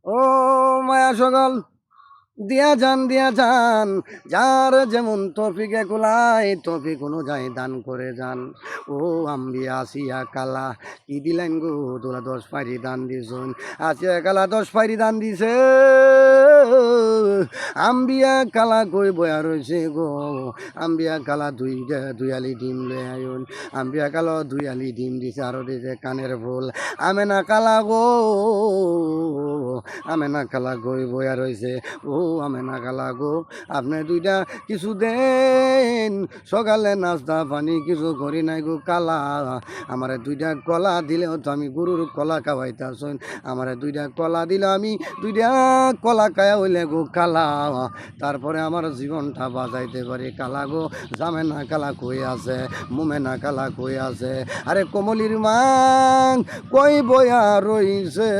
ও মায়া সকল দিয়া যান যার যেমন তফিকে কুলায় তফিক অনুযায়ী দান করে যান। ও আম্বিয়া আসিয়া কালা কি দিলেন গো তোরা 10 পারি দান দিছুন। আসিয়া কালা 10 পারি দান দিছে। আম্বিয়া কালা কই বয়া রয়েছে গো। আম্বিয়া কালা দুই আলি ডিম লয়ে আয়ুন। আম্বিয়া কালো 2 আলি ডিম দিছে আরো দিছে কানের ফুল। আমেনা কালা গো আমেনা কালা গই বয়া রয়েছে। ও আমেনা কালা গো আপনি দুইটা কিছু দেন সকালে নাস্তা পানি কিছু করি নাই গো কালা। আমারে 2টা কলা দিলেও তো আমি গরুর কলা খাওয়াইতাছুন। আমারে 2টা কলা দিলে আমি 2টা কলা খায়া হইলে গো কালা। তারপরে আমার জীবনটা বাঁচাইতে পারি কালা গো। জামেনা কালা কই আছে, মোমেনা কালা কই আছে, আরে কমলির মাং কই বয়া রইছে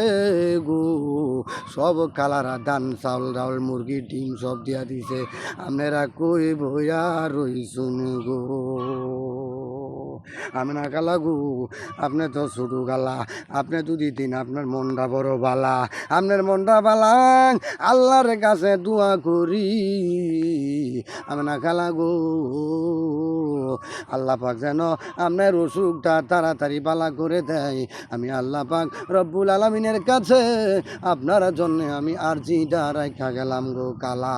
গো। সব কালারা ধান চাউল ডাউল মুরগি ডিম সব দিয়া দিছে। আপনারা কই বয়া রইছুন গো। আমি না কালা গো আপনি তো ছোটো গালা। আপনি যদি দিন আপনার মনটা বড় বালা। আপনার মনটা বালা আল্লাহর কাছে দোয়া করি। আমি না কালা গো আল্লাহ পাক যেন আপনার অসুখটা তাড়াতাড়ি বালা করে দেয়। আমি আল্লাহ পাক রব্বুল আলামিনের কাছে আপনার জন্য আমি আরজিটা রাখা গেলাম গো কালা।